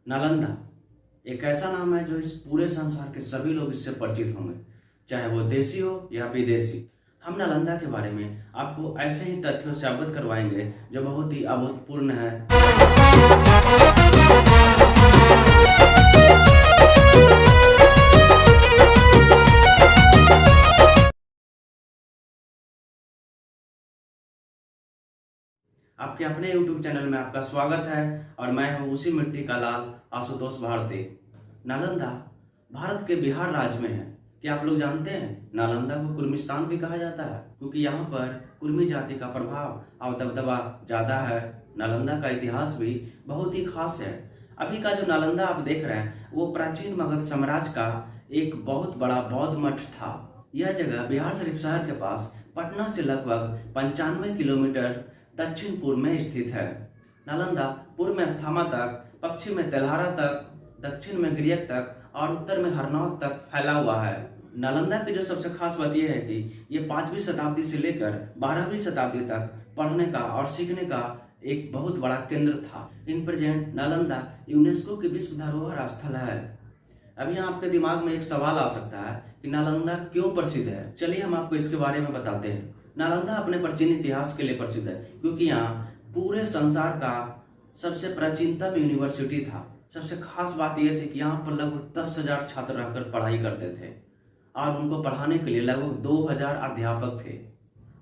नालंदा एक ऐसा नाम है जो इस पूरे संसार के सभी लोग इससे परिचित होंगे, चाहे वो देसी हो या विदेशी। हम नालंदा के बारे में आपको ऐसे ही तथ्यों से अवगत करवाएंगे जो बहुत ही अभूतपूर्ण है। आपके अपने YouTube चैनल में आपका स्वागत है और मैं हूँ उसी मिट्टी का लाल आशुतोष भारती। नालंदा भारत के बिहार राज्य में है। क्या आप लोग जानते हैं नालंदा को कुर्मिस्तान भी कहा जाता है, क्योंकि यहाँ पर कुर्मी जाति का प्रभाव और दबदबा ज़्यादा है। नालंदा का इतिहास भी बहुत ही खास है। अभी का जो नालंदा आप देख रहे हैं वो प्राचीन मगध साम्राज्य का एक बहुत बड़ा बौद्ध मठ था। यह जगह बिहार शरीफ शहर के पास पटना से लगभग 95 किलोमीटर दक्षिण पूर्व में स्थित है। नालंदा पूर्व में अस्थामा तक, पश्चिम में तेल्हारा तक, दक्षिण में गिरियक तक और उत्तर में हरनौत तक फैला हुआ है। नालंदा की जो सबसे खास बात यह है कि ये 5वीं शताब्दी से लेकर 12वीं शताब्दी तक पढ़ने का और सीखने का एक बहुत बड़ा केंद्र था। इन प्रेजेंट नालंदा यूनेस्को की विश्व धरोहर स्थल है। अभी यहाँ आपके दिमाग में एक सवाल आ सकता है कि नालंदा क्यों प्रसिद्ध है। चलिए हम आपको इसके बारे में बताते हैं। नालंदा अपने प्राचीन इतिहास के लिए प्रसिद्ध है, क्योंकि यहाँ पूरे संसार का सबसे प्राचीनतम यूनिवर्सिटी था। सबसे खास बात यह थी कि यहाँ पर लगभग 10,000 छात्र रहकर पढ़ाई करते थे और उनको पढ़ाने के लिए लगभग 2,000 अध्यापक थे।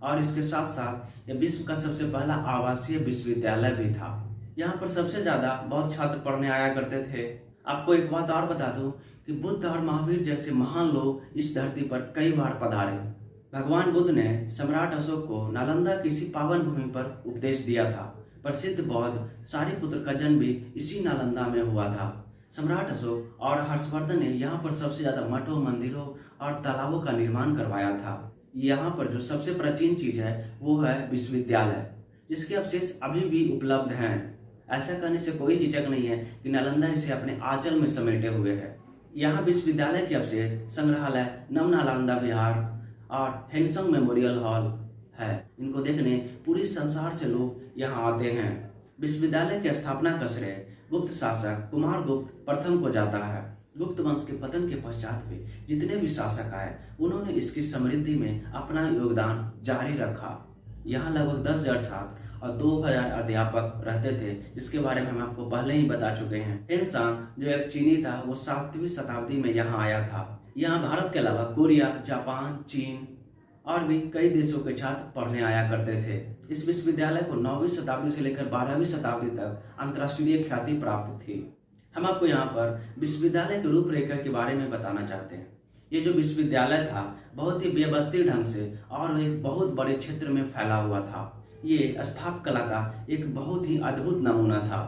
और इसके साथ साथ यह विश्व का सबसे पहला आवासीय विश्वविद्यालय भी था। यहाँ पर सबसे ज्यादा बौद्ध छात्र पढ़ने आया करते थे। आपको एक बात और बता दूं कि बुद्ध और महावीर जैसे महान लोग इस धरती पर कई बार पधारे। भगवान बुद्ध ने सम्राट अशोक को नालंदा की इसी पावन भूमि पर उपदेश दिया था। प्रसिद्ध बौद्ध सारिपुत्र का जन्म भी इसी नालंदा में हुआ था। सम्राट अशोक और हर्षवर्धन ने यहाँ पर सबसे ज्यादा मठों, मंदिरों और तालाबों का निर्माण करवाया था। यहाँ पर जो सबसे प्राचीन चीज है वो है विश्वविद्यालय, जिसके अवशेष अभी भी उपलब्ध हैं। ऐसा करने से कोई हिचक नहीं है कि नालंदा इसे अपने आंचल में समेटे हुए है। यहाँ विश्वविद्यालय के अवशेष, संग्रहालय, नव नालंदा विहार और हैंसंग मेमोरियल हॉल है। इनको देखने पूरे संसार से लोग यहाँ आते हैं। विश्वविद्यालय की स्थापना का श्रेय गुप्त शासक कुमार गुप्त प्रथम को जाता है। गुप्त वंश के पतन के पश्चात भी जितने भी शासक आए उन्होंने इसकी समृद्धि में अपना योगदान जारी रखा। यहाँ लगभग 10,000 छात्र और 2,000 अध्यापक रहते थे, जिसके बारे में हम आपको पहले ही बता चुके हैं। हैंसंग जो एक चीनी था वो 7वीं शताब्दी में यहाँ आया था। यहाँ भारत के अलावा कोरिया, जापान, चीन और भी कई देशों के छात्र पढ़ने आया करते थे। इस विश्वविद्यालय को 9वीं शताब्दी से लेकर 12वीं शताब्दी तक अंतर्राष्ट्रीय ख्याति प्राप्त थी। हम आपको यहाँ पर विश्वविद्यालय की रूपरेखा के बारे में बताना चाहते हैं। ये जो विश्वविद्यालय था बहुत ही व्यवस्थित ढंग से और एक बहुत बड़े क्षेत्र में फैला हुआ था। ये स्थापकला का एक बहुत ही अद्भुत नमूना था।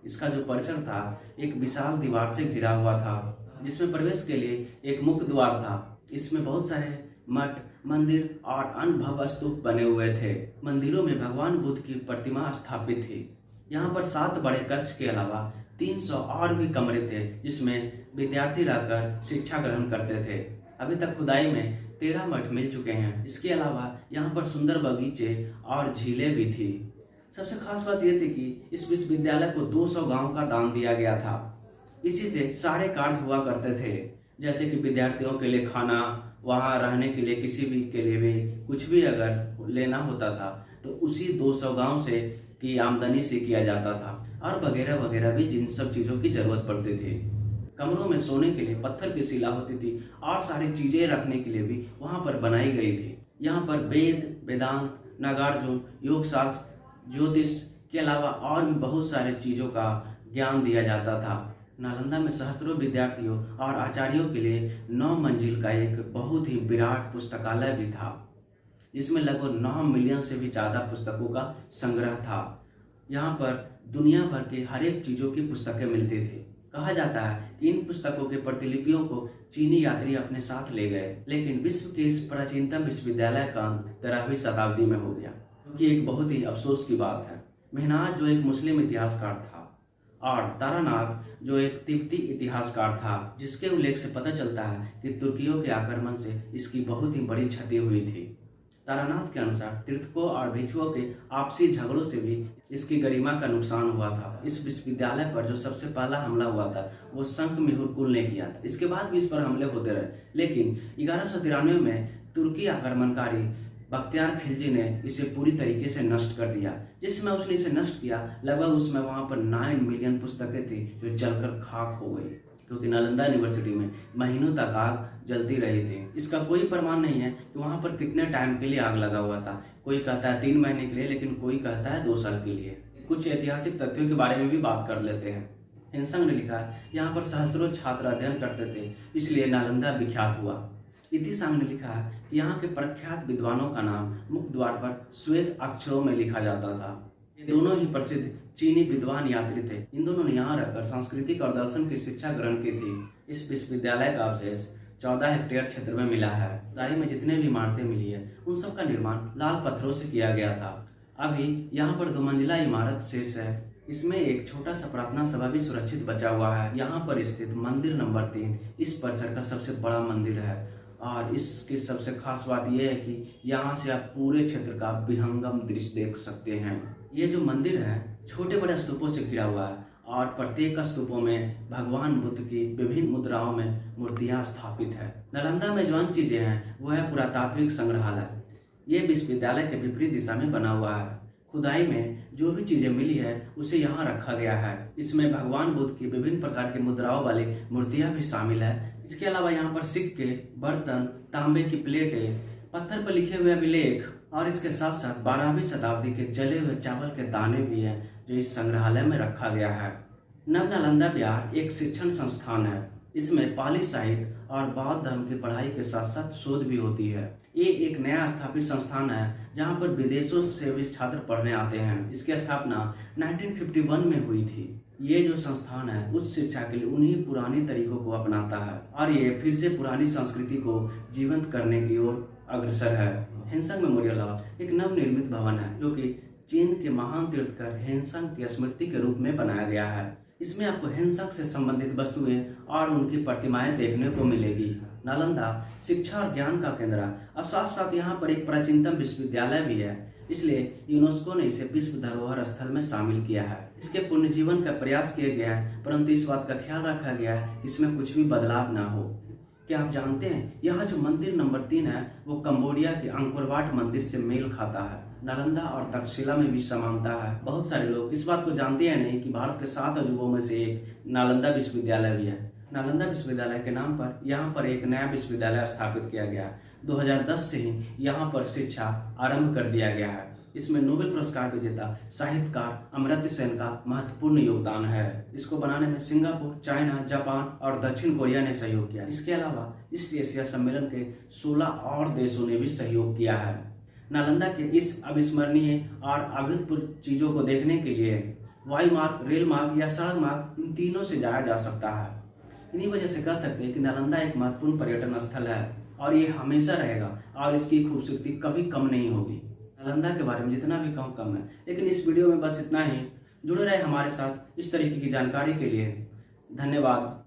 इसका जो परिसर था एक विशाल दीवार से घिरा हुआ था, जिसमें प्रवेश के लिए एक मुख्य द्वार था। इसमें बहुत सारे मठ, मंदिर और अन्य भव्य स्तूप बने हुए थे। मंदिरों में भगवान बुद्ध की प्रतिमा स्थापित थी। यहाँ पर 7 बड़े कक्ष के अलावा 300 और भी कमरे थे, जिसमें विद्यार्थी रहकर शिक्षा ग्रहण करते थे। अभी तक खुदाई में 13 मठ मिल चुके हैं। इसके अलावा यहाँ पर सुंदर बगीचे और झीलें भी थी। सबसे खास बात यह थी कि इस विश्वविद्यालय को 200 गाँव का दान दिया गया था। इसी से सारे कार्य हुआ करते थे, जैसे कि विद्यार्थियों के लिए खाना, वहाँ रहने के लिए किसी भी के लिए भी कुछ भी अगर लेना होता था तो उसी 200 गांव से की आमदनी से किया जाता था, और वगैरह वगैरह भी जिन सब चीज़ों की जरूरत पड़ती थी। कमरों में सोने के लिए पत्थर की शिला होती थी और सारी चीज़ें रखने के लिए भी वहाँ पर बनाई गई थी। यहाँ पर वेद, वेदांत, नागार्जुन, योग शास्त्र, ज्योतिष के अलावा और भी बहुत सारे चीज़ों का ज्ञान दिया जाता था। नालंदा में सहस्त्रों विद्यार्थियों और आचार्यों के लिए 9 मंजिल का एक बहुत ही विराट पुस्तकालय भी था, जिसमें लगभग 9 मिलियन से भी ज़्यादा पुस्तकों का संग्रह था। यहाँ पर दुनिया भर के हर एक चीज़ों की पुस्तकें मिलती थी। कहा जाता है कि इन पुस्तकों के प्रतिलिपियों को चीनी यात्री अपने साथ ले गए, लेकिन विश्व के इस प्राचीनतम विश्वविद्यालय का अंत 13वीं शताब्दी में हो गया, क्योंकि एक बहुत ही अफसोस की बात है। मेहनाज जो एक मुस्लिम इतिहासकार था और तारानाथ जो एक तिब्बती इतिहासकार था, जिसके उल्लेख से पता चलता है कि तुर्कियों के आक्रमण से इसकी बहुत ही बड़ी क्षति हुई थी। तारानाथ के अनुसार तीर्थकों और भिक्षुओं के आपसी झगड़ों से भी इसकी गरिमा का नुकसान हुआ था। इस विश्वविद्यालय पर जो सबसे पहला हमला हुआ था वो संकमिहुर कुल ने किया था। इसके बाद भी इस पर हमले होते रहे, लेकिन 1193 में तुर्की आक्रमणकारी बख्तियार खिलजी ने इसे पूरी तरीके से नष्ट कर दिया। जिसमें उसने इसे नष्ट किया, लगभग उसमें वहां पर 9 मिलियन पुस्तकें थी जो जलकर खाक हो गई, क्योंकि नालंदा यूनिवर्सिटी में महीनों तक आग जलती रही थी। इसका कोई प्रमाण नहीं है कि वहां पर कितने टाइम के लिए आग लगा हुआ था। कोई कहता है 3 महीने के लिए, लेकिन कोई कहता है 2 साल के लिए। कुछ ऐतिहासिक तथ्यों के बारे में भी बात कर लेते हैं। हिंसंग ने लिखा है, यहाँ पर सहस्त्रों छात्र अध्ययन करते थे, इसलिए नालंदा विख्यात हुआ। इतिसांग ने लिखा है कि यहाँ के प्रख्यात विद्वानों का नाम मुख्य द्वार पर श्वेत अक्षरों में लिखा जाता था। ये दोनों ही प्रसिद्ध चीनी विद्वान यात्री थे। इन दोनों ने यहाँ रहकर सांस्कृतिक और दर्शन की शिक्षा ग्रहण की थी। इस विश्वविद्यालय का अवशेष 14 हेक्टेयर क्षेत्र में मिला है। खुदाई में जितने भी इमारतें मिली है उन सब का निर्माण लाल पत्थरों से किया गया था। अभी यहाँ पर 2 मंजिला इमारत शेष है। इसमें एक छोटा सा प्रार्थना सभा भी सुरक्षित बचा हुआ है। यहाँ पर स्थित मंदिर नंबर 3 इस परिसर का सबसे बड़ा मंदिर है और इसकी सबसे खास बात यह है कि यहाँ से आप पूरे क्षेत्र का विहंगम दृश्य देख सकते हैं। ये जो मंदिर है छोटे बड़े स्तूपों से घिरा हुआ है और प्रत्येक स्तूपों में भगवान बुद्ध की विभिन्न मुद्राओं में मूर्तियां स्थापित है। नालंदा में जो अन्य चीजें हैं वो है पुरातात्विक संग्रहालय। ये विश्वविद्यालय के विपरीत दिशा में बना हुआ है। खुदाई में जो भी चीजें मिली है उसे यहाँ रखा गया है। इसमें भगवान बुद्ध की विभिन्न प्रकार की मुद्राओं वाली मूर्तियां भी शामिल है। इसके अलावा यहाँ पर सिक्के, बर्तन, तांबे की प्लेटें, पत्थर पर लिखे हुए अभिलेख और इसके साथ साथ 12वीं शताब्दी के जले हुए चावल के दाने भी हैं जो इस संग्रहालय में रखा गया है। नव नालंदा विहार एक शिक्षण संस्थान है। इसमें पाली साहित्य और बौद्ध धर्म की पढ़ाई के साथ साथ शोध भी होती है। ये एक नया स्थापित संस्थान है जहाँ पर विदेशों से भी छात्र पढ़ने आते हैं। इसकी स्थापना 1951 में हुई थी। ये जो संस्थान है उच्च शिक्षा के लिए उन्हीं पुरानी तरीकों को अपनाता है और ये फिर से पुरानी संस्कृति को जीवंत करने की ओर अग्रसर है। हिंसंग मेमोरियल हॉल एक नवनिर्मित भवन है जो कि चीन के महान तीर्थकर हिंसंग की स्मृति के रूप में बनाया गया है। इसमें आपको हिंसक से संबंधित वस्तुएं और उनकी प्रतिमाएं देखने को मिलेगी। नालंदा शिक्षा और ज्ञान का केंद्र है और साथ साथ यहाँ पर एक प्राचीनतम विश्वविद्यालय भी है, इसलिए यूनेस्को ने इसे विश्व धरोहर स्थल में शामिल किया है। इसके पुनर्जीवन का प्रयास किया गया है, परंतु इस बात का ख्याल रखा गया है कि इसमें कुछ भी बदलाव ना हो। क्या आप जानते हैं यहाँ जो मंदिर नंबर 3 है वो कंबोडिया के अंकोर वाट मंदिर से मेल खाता है। नालंदा और तक्षशिला में भी समानता है। बहुत सारे लोग इस बात को जानते हैं नहीं कि भारत के 7 अजूबों में से एक नालंदा विश्वविद्यालय भी है। नालंदा विश्वविद्यालय के नाम पर यहाँ पर एक नया विश्वविद्यालय स्थापित किया गया। 2010 से ही यहाँ पर शिक्षा आरंभ कर दिया गया है। इसमें नोबेल पुरस्कार विजेता साहित्यकार अमर्त्य सेन का महत्वपूर्ण योगदान है। इसको बनाने में सिंगापुर, चाइना, जापान और दक्षिण कोरिया ने सहयोग किया। इसके अलावा ईस्ट एशिया सम्मेलन के 16 और देशों ने भी सहयोग किया है। नालंदा के इस अविस्मरणीय और अभूतपूर्व चीजों को देखने के लिए वायु मार्ग, रेल मार्ग या सड़क मार्ग, इन तीनों से जाया जा सकता है। इन्हीं वजह से कह सकते हैं कि नालंदा एक महत्वपूर्ण पर्यटन स्थल है और ये हमेशा रहेगा और इसकी खूबसूरती कभी कम नहीं होगी। नालंदा के बारे में जितना भी कहूँ कम है, लेकिन इस वीडियो में बस इतना ही। जुड़े रहे हमारे साथ इस तरीके की जानकारी के लिए। धन्यवाद।